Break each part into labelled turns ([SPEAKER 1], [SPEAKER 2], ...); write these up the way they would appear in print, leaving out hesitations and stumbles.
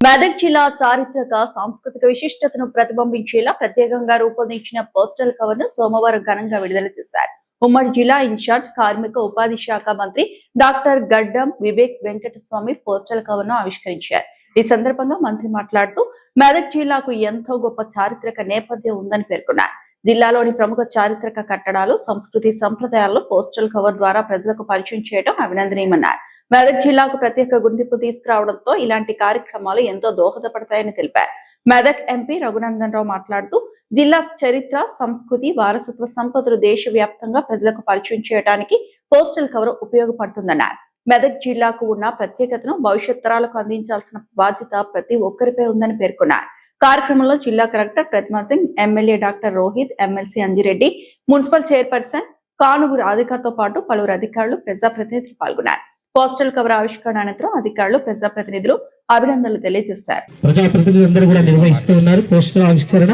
[SPEAKER 1] మెదక్ జిల్లా చారిత్రక సాంస్కృతిక విశిష్టతను ప్రతిబింబించేలా ప్రత్యేకంగా రూపొందించిన పోస్టల్ కవర్ ను సోమవారం ఘనంగా విడుదల చేశారు. ఉమ్మడి జిల్లా ఇన్ఛార్జ్ కార్మిక ఉపాధి శాఖ మంత్రి డాక్టర్ గడ్డం వివేక్ వెంకటస్వామి పోస్టల్ కవర్ ను ఆవిష్కరించారు. ఈ సందర్భంగా మంత్రి మాట్లాడుతూ మెదక్ జిల్లాకు ఎంతో గొప్ప చారిత్రక నేపథ్యం ఉందని పేర్కొన్నారు. జిల్లాలోని ప్రముఖ చారిత్రక కట్టడాలు, సంస్కృతి సంప్రదాయాలను పోస్టల్ కవర్ ద్వారా ప్రజలకు పరిచయం చేయడం అభినందనీయమన్నారు. మెదక్ జిల్లాకు ప్రత్యేక గుర్తింపు తీసుకురావడంతో ఇలాంటి కార్యక్రమాలు ఎంతో దోహదపడతాయని తెలిపారు. మెదక్ ఎంపీ రఘునందన్ రావు మాట్లాడుతూ జిల్లా చరిత్ర, సంస్కృతి, వారసత్వ సంపదలు దేశవ్యాప్తంగా ప్రజలకు పరిచయం చేయడానికి పోస్టల్ కవర్ ఉపయోగపడుతుందన్నారు. మెదక్ జిల్లాకు ఉన్న ప్రత్యేకతను భవిష్యత్ తరాలకు అందించాల్సిన బాధ్యత ప్రతి ఒక్కరిపై ఉందని పేర్కొన్నారు. కార్యక్రమంలో జిల్లా collector Pratima Singh, MLA doctor Rohit, MLC Anjireddy, municipal chairperson Kanugu రాధికతో పాటు పలువురు అధికారులు, ప్రజాప్రతినిధులు పాల్గొన్నారు. పోస్టల్ కవర్ ఆవిష్కరణ అనంతరం అధికారులు, ప్రజాప్రతినిధులు అభినందనలు తెలియజేశారు.
[SPEAKER 2] ప్రజాప్రతినిధులందరూ కూడా నిర్వహిస్తూ ఉన్నారు పోస్టల్ ఆవిష్కరణ.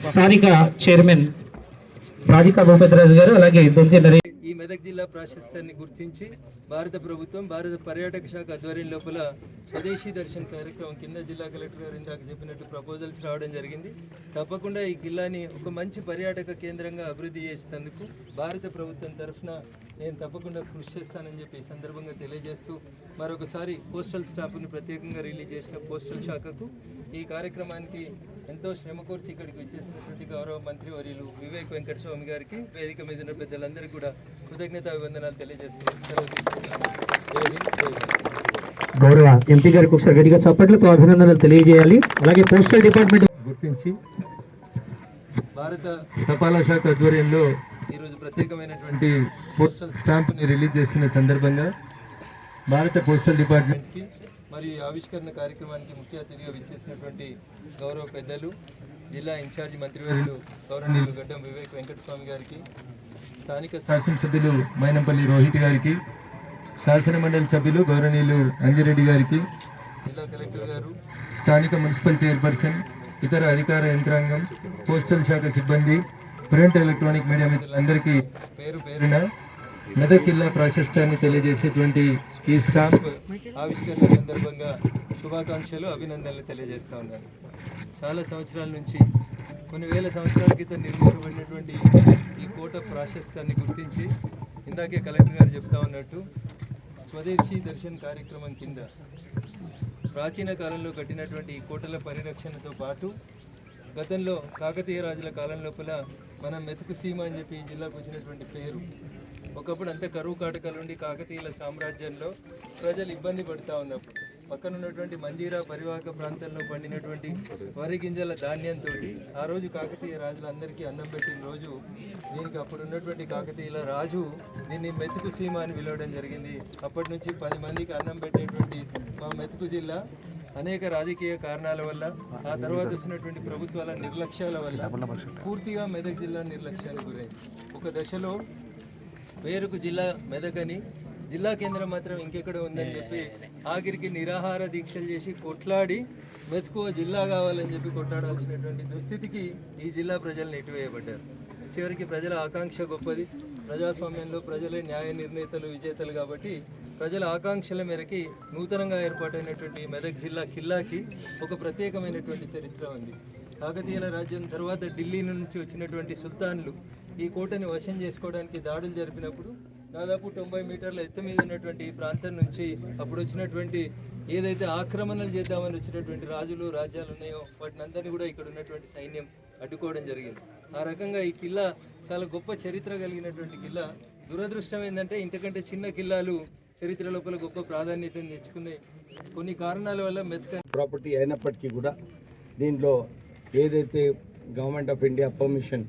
[SPEAKER 2] స్థానిక చైర్మన్ రాధికా భూపతిరాజు గారు, అలాగే
[SPEAKER 3] ఈ మెదక్ జిల్లా ప్రాశస్త్యాన్ని గుర్తించి భారత ప్రభుత్వం, భారత పర్యాటక శాఖ ఆధ్వర్యం లోపల స్వదేశీ దర్శన్ కార్యక్రమం కింద జిల్లా కలెక్టర్ గారు ఇందాక చెప్పినట్టు ప్రపోజల్స్ రావడం జరిగింది. తప్పకుండా ఈ జిల్లాని ఒక మంచి పర్యాటక కేంద్రంగా అభివృద్ధి చేసేందుకు భారత ప్రభుత్వం తరఫున నేను తప్పకుండా కృషి చేస్తానని చెప్పి ఈ సందర్భంగా తెలియజేస్తూ మరొకసారి పోస్టల్ స్టాఫ్ని ప్రత్యేకంగా రిలీజ్ చేసిన పోస్టల్ శాఖకు ఈ కార్యక్రమానికి ఎంతో శ్రమ కోర్చి ఇక్కడికి వచ్చేసినటువంటి గౌరవ మంత్రి వర్యులు వివేక్ వెంకటస్వామి గారికి, వేదిక మీద ఉన్న పెద్దలందరికీ కూడా కృతజ్ఞతాభివందనాలు తెలియజేస్తున్నాను.
[SPEAKER 2] గౌరవ ఎంపీ గారికి ఒకసారి గట్టిగా చప్పట్లతో అభినందనలు తెలియజేయాలి. అలాగే పోస్టల్ డిపార్ట్మెంట్
[SPEAKER 3] గుర్తించి భారత తపాలా శాఖ ఆధ్వర్యంలో ఈరోజు ప్రత్యేకమైనటువంటి పోస్టల్ స్టాంప్ని రిలీజ్ చేస్తున్న సందర్భంగా భారత పోస్టల్ డిపార్ట్మెంట్కి మరియు ఆవిష్కరణ కార్యక్రమానికి ముఖ్య అతిథిగా విచ్చేసినటువంటి గౌరవ పెద్దలు, జిల్లా ఇన్ఛార్జి మంత్రివర్యులు గౌరవనీయులు గడ్డం వివేక్ వెంకటస్వామి గారికి, స్థానిక శాసనసభ్యులు మైనంపల్లి రోహిత్ గారికి, శాసన మండలి సభ్యులు గౌరవనీయులు అంజిరెడ్డి గారికి, జిల్లా కలెక్టర్ గారు, స్థానిక మున్సిపల్ చైర్పర్సన్, ఇతర అధికార యంత్రాంగం, పోస్టల్ శాఖ సిబ్బంది, ప్రింట్ ఎలక్ట్రానిక్ మీడియా మిత్రులందరికీ పేరు పేరున మెదక్ జిల్లా ప్రాశస్త్యాన్ని తెలియజేసేటువంటి ఈ స్టాంప్ ఆవిష్కరణ సందర్భంగా శుభాకాంక్షలు, అభినందనలు తెలియజేస్తూ ఉన్నాను. చాలా సంవత్సరాల నుంచి, కొన్ని వేల సంవత్సరాల క్రితం నిర్మించబడినటువంటి ఈ కోట ప్రాశస్త్యాన్ని గుర్తించి ఇందాకే కలెక్టర్ గారు చెప్తా ఉన్నట్టు స్వదేశీ దర్శన్ కార్యక్రమం కింద ప్రాచీన కాలంలో కట్టినటువంటి ఈ కోటల పరిరక్షణతో పాటు గతంలో కాకతీయ రాజుల కాలం లోపల మనం మెతుకు సీమ అని చెప్పి ఈ జిల్లాకు వచ్చినటువంటి పేరు. ఒకప్పుడు అంతే కరువు కాటకాలు ఉండి కాకతీయుల సామ్రాజ్యంలో ప్రజలు ఇబ్బంది పడుతూ ఉన్నప్పుడు పక్కన ఉన్నటువంటి మంజీరా పరివాహక ప్రాంతంలో పండినటువంటి వరి గింజల ధాన్యంతో ఆ రోజు కాకతీయ రాజులందరికీ అన్నం పెట్టిన రోజు దీనికి అప్పుడు ఉన్నటువంటి కాకతీయుల రాజు దీన్ని మెతుకు సీమ అని పిలవడం జరిగింది. అప్పటి నుంచి 10 మందికి అన్నం పెట్టేటువంటి మా మెతుకు జిల్లా అనేక రాజకీయ కారణాల వల్ల, ఆ తర్వాత వచ్చినటువంటి ప్రభుత్వాల నిర్లక్ష్యాల వల్ల పూర్తిగా మెదక్ జిల్లా నిర్లక్ష్యానికి గురైంది. ఒక దశలో పేరుకు జిల్లా మెదక్ అని, జిల్లా కేంద్రం మాత్రం ఇంకెక్కడ ఉందని చెప్పి ఆఖరికి నిరాహార దీక్షలు చేసి కొట్లాడి మెతుకు జిల్లా కావాలని చెప్పి కొట్లాడాల్సినటువంటి దుస్థితికి ఈ జిల్లా ప్రజలు నెట్టివేయబడ్డారు. చివరికి ప్రజల ఆకాంక్ష గొప్పది. ప్రజాస్వామ్యంలో ప్రజలే న్యాయ నిర్ణేతలు, విజేతలు. కాబట్టి ప్రజల ఆకాంక్షల మేరకి నూతనంగా ఏర్పాటైనటువంటి మెదక్ జిల్లా కిల్లాకి ఒక ప్రత్యేకమైనటువంటి చరిత్ర ఉంది. కాకతీయుల రాజ్యం తర్వాత ఢిల్లీ నుంచి వచ్చినటువంటి సుల్తాన్లు ఈ కోటని వశం చేసుకోవడానికి దాడులు జరిపినప్పుడు దాదాపు 90 మీటర్ల ఎత్తు మీద ఉన్నటువంటి ఈ ప్రాంతం నుంచి అప్పుడు వచ్చినటువంటి ఏదైతే ఆక్రమణలు చేద్దామని వచ్చినటువంటి రాజులు, రాజ్యాలు ఉన్నాయో వాటిని అందరినీ కూడా ఇక్కడ ఉన్నటువంటి సైన్యం అడ్డుకోవడం జరిగింది. ఆ రకంగా ఈ కిల్లా చాలా గొప్ప చరిత్ర కలిగినటువంటి కిల్లా. దురదృష్టం ఏంటంటే ఇంతకంటే చిన్న కిల్లాలు చరిత్ర లోపల గొప్ప ప్రాధాన్యతను తెచ్చుకునే కొన్ని కారణాల వల్ల మెతక
[SPEAKER 4] ప్రాపర్టీ అయినప్పటికీ కూడా దీంట్లో ఏదైతే గవర్నమెంట్ ఆఫ్ ఇండియా పర్మిషన్,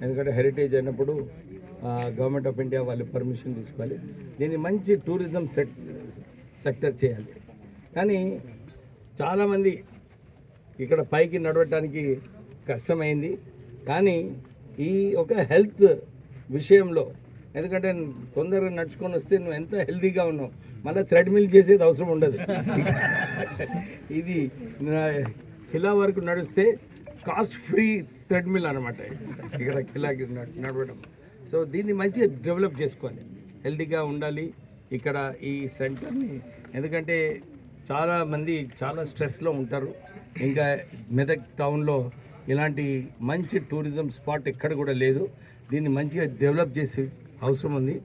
[SPEAKER 4] ఎందుకంటే హెరిటేజ్ అయినప్పుడు గవర్నమెంట్ ఆఫ్ ఇండియా వాళ్ళు పర్మిషన్ తీసుకోవాలి, దీన్ని మంచి టూరిజం సెక్టర్ చేయాలి. కానీ చాలామంది ఇక్కడ పైకి నడవటానికి కష్టమైంది. కానీ ఈ ఒక హెల్త్ విషయంలో, ఎందుకంటే తొందరగా నడుచుకొని వస్తే నువ్వు ఎంత హెల్తీగా ఉన్నావు, మళ్ళీ థ్రెడ్మిల్ చేసేది అవసరం ఉండదు. ఇది కిలా వరకు నడిస్తే కాస్ట్ ఫ్రీ థ్రెడ్మిల్ అనమాట ఇక్కడ కిలాకి నడవడం. సో దీన్ని మంచిగా డెవలప్ చేసుకోవాలి, హెల్తీగా ఉండాలి ఇక్కడ ఈ సెంటర్ని. ఎందుకంటే చాలామంది చాలా స్ట్రెస్లో ఉంటారు. ఇంకా మెదక్ టౌన్లో ఇలాంటి మంచి టూరిజం స్పాట్ ఎక్కడ కూడా లేదు. దీన్ని మంచిగా డెవలప్ చేసే అవసరం ఉంది.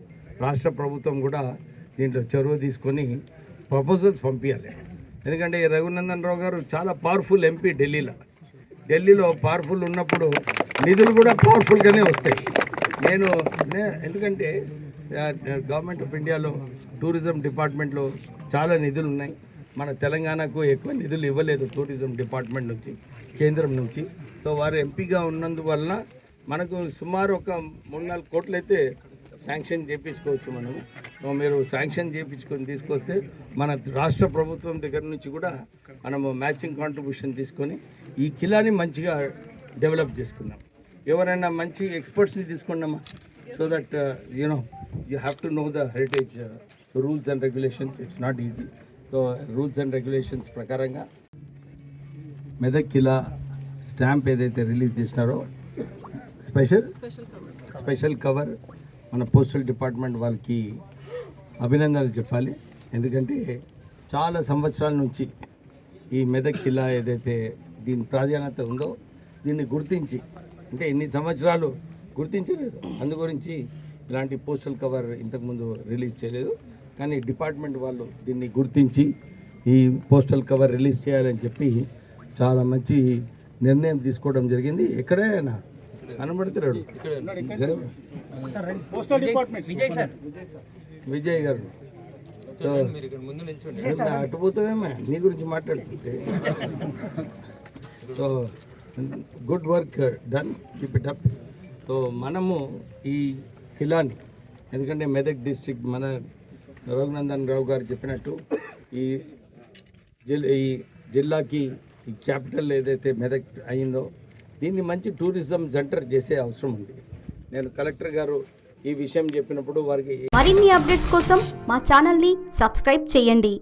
[SPEAKER 4] రాష్ట్ర ప్రభుత్వం కూడా దీంట్లో చొరవ తీసుకొని ప్రపోజల్స్ పంపించాలి. ఎందుకంటే రఘునందన్ రావు గారు చాలా పవర్ఫుల్ ఎంపీ ఢిల్లీలో పవర్ఫుల్ ఉన్నప్పుడు నిధులు కూడా పవర్ఫుల్గానే వస్తాయి. ఎందుకంటే గవర్నమెంట్ ఆఫ్ ఇండియాలో టూరిజం డిపార్ట్మెంట్లో చాలా నిధులు ఉన్నాయి. మన తెలంగాణకు ఎక్కువ నిధులు ఇవ్వలేదు టూరిజం డిపార్ట్మెంట్ నుంచి, కేంద్రం నుంచి. సో వారు ఎంపీగా ఉన్నందువలన మనకు సుమారు ఒక 3-4 కోట్లు అయితే శాంక్షన్ చేయించుకోవచ్చు మనము. సో మీరు శాంక్షన్ చేయించుకొని తీసుకొస్తే మన రాష్ట్ర ప్రభుత్వం దగ్గర నుంచి కూడా మనము మ్యాచింగ్ కాంట్రిబ్యూషన్ తీసుకొని ఈ కిలాని మంచిగా డెవలప్ చేసుకున్నాం. ఎవరైనా మంచి ఎక్స్పర్ట్స్ని తీసుకున్నామా, so that you have to know the heritage rules and regulations. It's not easy. So rules and regulations ప్రకారంగా మెదక్ కిలా స్టాంప్ ఏదైతే రిలీజ్ చేసినారో స్పెషల్ కవర్ మన పోస్టల్ డిపార్ట్మెంట్ వాళ్ళకి అభినందనలు చెప్పాలి. ఎందుకంటే చాలా సంవత్సరాల నుంచి ఈ మెదక్ కిలా ఏదైతే దీని ప్రాధాన్యత ఉందో దీన్ని గుర్తించి, అంటే ఇన్ని సంవత్సరాలు గుర్తించలేదు, అందు గురించి ఇలాంటి పోస్టల్ కవర్ ఇంతకుముందు రిలీజ్ చేయలేదు. కానీ డిపార్ట్మెంట్ వాళ్ళు దీన్ని గుర్తించి ఈ పోస్టల్ కవర్ రిలీజ్ చేయాలని చెప్పి చాలా మంచి నిర్ణయం తీసుకోవడం జరిగింది. ఎక్కడైనా కనబడుతున్నాడు విజయ్ గారు. సో అటుపోతామేమో నీ గురించి మాట్లాడుతుంటే. So good work done, keep it up. So మనము ఈ కిలాని, ఎందుకంటే మెదక్ డిస్ట్రిక్ట్ మన రఘునందన్ రావు గారు చెప్పినట్టు ఈ జిల్లాకి ఈ క్యాపిటల్ ఏదైతే మెదక్ అయిందో దీన్ని మంచి టూరిజం సెంటర్ చేసే అవసరం ఉంది. నేను కలెక్టర్ గారు ఈ విషయం చెప్పినప్పుడు వారికి
[SPEAKER 5] మరిన్ని అప్డేట్స్ కోసం మా ఛానల్ని సబ్స్క్రైబ్ చేయండి.